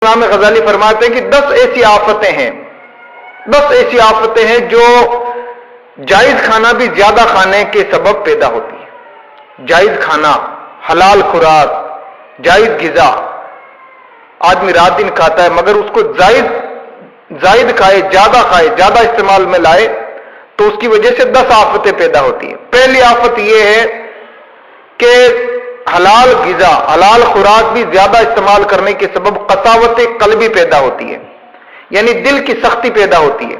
امام غزالی فرماتے ہیں کہ 10 ایسی آفتیں ہیں، 10 ایسی آفتیں ہیں جو جائز کھانا بھی زیادہ کھانے کے سبب پیدا ہوتی ہے۔ جائز کھانا، حلال خوراک، جائز غذا، آدمی رات دن کھاتا ہے مگر اس کو زائد کھائے، زیادہ استعمال میں لائے تو اس کی وجہ سے 10 آفتیں پیدا ہوتی ہیں۔ پہلی آفت یہ ہے کہ حلال غذا، حلال خوراک بھی زیادہ استعمال کرنے کے سبب قساوت قلبی پیدا ہوتی ہے، یعنی دل کی سختی پیدا ہوتی ہے،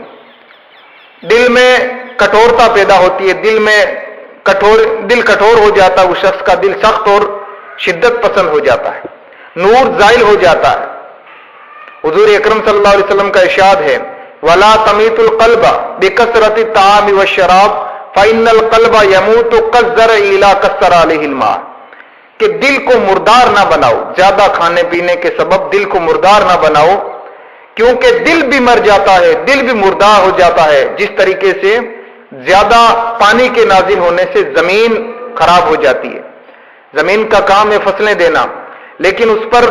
دل میں کٹورتا پیدا ہوتی ہے، دل کٹور ہو جاتا ہے، اس شخص کا دل سخت اور شدت پسند ہو جاتا ہے، نور زائل ہو جاتا ہے۔ حضور اکرم صلی اللہ علیہ وسلم کا ارشاد ہے وَلَا تَمِيتُ الْقَلْبَ بِكَثْرَةِ الطَّعَامِ وَالشَّرَابِ فَإِنَّ الْقَلْبَ يَمُوتُ كَالزَّرْعِ إِذَا كَثَّرَ عَلَيْهِ الْمَاءُ، کہ دل کو مردار نہ بناؤ، زیادہ کھانے پینے کے سبب دل کو مردار نہ بناؤ، کیونکہ دل بھی مر جاتا ہے، دل بھی مردار ہو جاتا ہے، جس طریقے سے زیادہ پانی کے نازل ہونے سے زمین خراب ہو جاتی ہے۔ زمین کا کام ہے فصلیں دینا، لیکن اس پر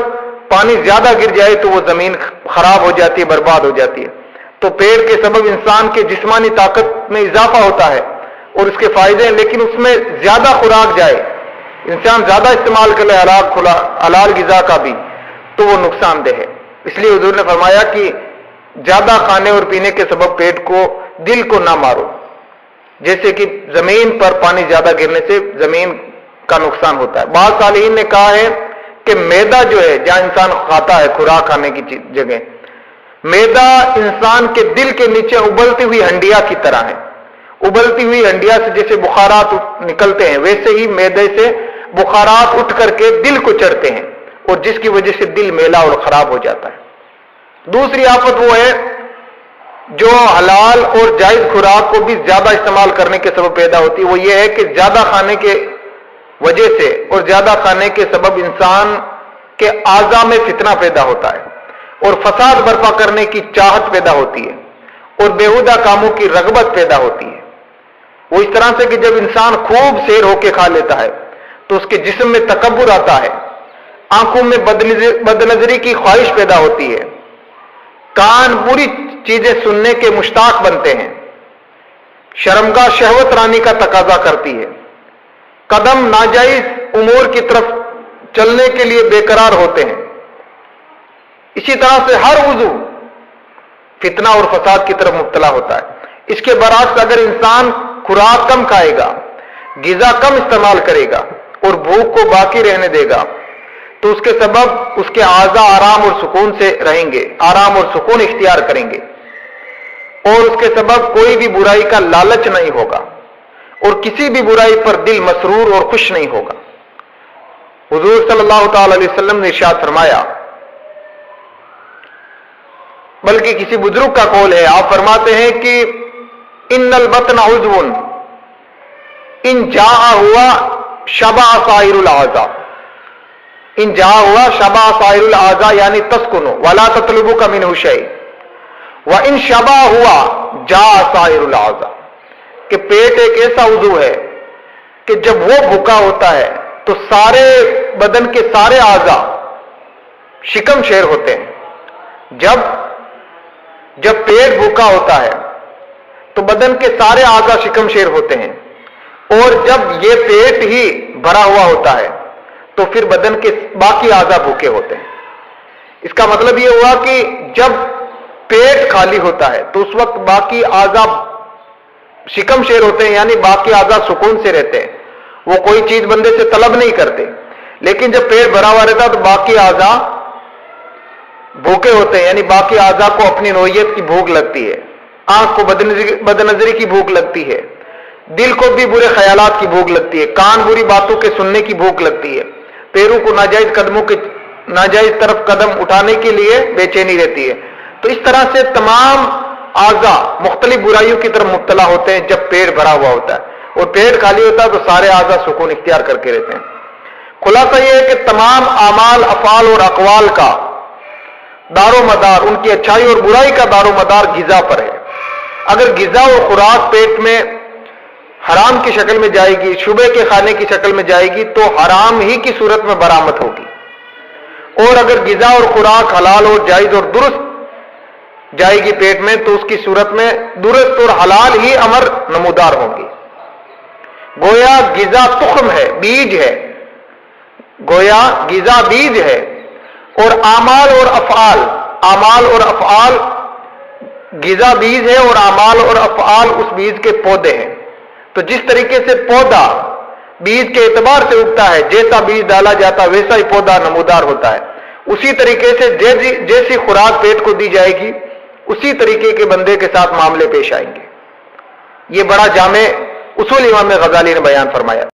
پانی زیادہ گر جائے تو وہ زمین خراب ہو جاتی ہے، برباد ہو جاتی ہے۔ تو پیڑ کے سبب انسان کے جسمانی طاقت میں اضافہ ہوتا ہے اور اس کے فائدے ہیں، لیکن اس میں زیادہ خوراک جائے، انسان زیادہ استعمال کر لے حلال غذا کا بھی، تو وہ نقصان دہ ہے۔ اس لیے حضور نے فرمایا کہ زیادہ کھانے اور پینے کے سبب دل کو نہ مارو، جیسے کہ زمین پر پانی زیادہ گرنے سے زمین کا نقصان ہوتا ہے۔ بعض صالحین نے کہا ہے کہ میدا جو ہے، جہاں انسان کھاتا ہے خوراک کھانے کی جگہ، میدا انسان کے دل کے نیچے ابلتی ہوئی ہنڈیا کی طرح ہے۔ ابلتی ہوئی ہنڈیا سے جیسے بخارات نکلتے ہیں، ویسے ہی میدے سے بخارات اٹھ کر کے دل کو چڑھتے ہیں، اور جس کی وجہ سے دل میلا اور خراب ہو جاتا ہے۔ دوسری آفت وہ ہے جو حلال اور جائز خوراک کو بھی زیادہ استعمال کرنے کے سبب پیدا ہوتی ہے، وہ یہ ہے کہ زیادہ کھانے کے وجہ سے اور زیادہ کھانے کے سبب انسان کے اعضاء میں فتنہ پیدا ہوتا ہے اور فساد برپا کرنے کی چاہت پیدا ہوتی ہے اور بیہودہ کاموں کی رغبت پیدا ہوتی ہے۔ وہ اس طرح سے کہ جب انسان خوب سیر ہو کے کھا لیتا ہے تو اس کے جسم میں تکبر آتا ہے، آنکھوں میں بدنظری کی خواہش پیدا ہوتی ہے، کان بری چیزیں سننے کے مشتاق بنتے ہیں، شرمگاہ شہوت رانی کا تقاضا کرتی ہے، قدم ناجائز امور کی طرف چلنے کے لیے بے قرار ہوتے ہیں۔ اسی طرح سے ہر عضو فتنہ اور فساد کی طرف مبتلا ہوتا ہے۔ اس کے برعکس اگر انسان خوراک کم کھائے گا، غذا کم استعمال کرے گا اور بھوک کو باقی رہنے دے گا تو اس کے سبب اس کے اعضاء آرام اور سکون سے رہیں گے، آرام اور سکون اختیار کریں گے، اور اس کے سبب کوئی بھی برائی کا لالچ نہیں ہوگا اور کسی بھی برائی پر دل مسرور اور خوش نہیں ہوگا۔ حضور صلی اللہ تعالی علیہ وسلم نے ارشاد فرمایا، بلکہ کسی بزرگ کا قول ہے، آپ فرماتے ہیں کہ ان البطن عضو ان جاء ہوا شبع سائر الاعضاء، ان جاء ہوا شبع سائر الاعضاء یعنی تسکنو ولا تطلبک منہ شیء وان شبع ہوا جاء سائر الاعضاء، کہ پیٹ ایک ایسا عضو ہے کہ جب وہ بھوکا ہوتا ہے تو سارے بدن کے سارے اعضاء شکم شیر ہوتے ہیں۔ جب پیٹ بھوکا ہوتا ہے تو بدن کے سارے اعضاء شکم شیر ہوتے ہیں، اور جب یہ پیٹ ہی بھرا ہوا ہوتا ہے تو پھر بدن کے باقی اعضاء بھوکے ہوتے ہیں۔ اس کا مطلب یہ ہوا کہ جب پیٹ خالی ہوتا ہے تو اس وقت باقی اعضاء شکم شیر ہوتے ہیں، یعنی باقی اعضاء سکون سے رہتے ہیں، وہ کوئی چیز بندے سے طلب نہیں کرتے۔ لیکن جب پیٹ بھرا ہوا رہتا ہے تو باقی اعضاء بھوکے ہوتے ہیں، یعنی باقی اعضاء کو اپنی نوعیت کی بھوک لگتی ہے، آنکھ کو بدنظری کی بھوک لگتی ہے، دل کو بھی برے خیالات کی بھوک لگتی ہے، کان بری باتوں کے سننے کی بھوک لگتی ہے، پیروں کو ناجائز طرف قدم اٹھانے کے لیے بے چینی رہتی ہے۔ تو اس طرح سے تمام اعضاء مختلف برائیوں کی طرف مبتلا ہوتے ہیں جب پیٹ بھرا ہوا ہوتا ہے، اور پیٹ خالی ہوتا ہے تو سارے اعضاء سکون اختیار کر کے رہتے ہیں۔ خلاصہ یہ ہے کہ تمام اعمال، افعال اور اقوال کا دار و مدار، ان کی اچھائی اور برائی کا دار و مدار غذا پر ہے۔ اگر غذا اور خوراک پیٹ میں حرام کی شکل میں جائے گی، شبہ کے کھانے کی شکل میں جائے گی، تو حرام ہی کی صورت میں برآمد ہوگی، اور اگر غذا اور خوراک حلال اور جائز اور درست جائے گی پیٹ میں تو اس کی صورت میں درست اور حلال ہی امر نمودار ہوں گی. گویا غذا تخم ہے، بیج ہے، گویا غذا بیج ہے، اور اعمال اور افعال غذا بیج ہے اور اعمال اور افعال اس بیج کے پودے ہیں. تو جس طریقے سے پودا بیج کے اعتبار سے اگتا ہے، جیسا بیج ڈالا جاتا ویسا ہی پودا نمودار ہوتا ہے، اسی طریقے سے جیسی خوراک پیٹ کو دی جائے گی اسی طریقے کے بندے کے ساتھ معاملے پیش آئیں گے. یہ بڑا جامع اصول امام غزالی نے بیان فرمایا.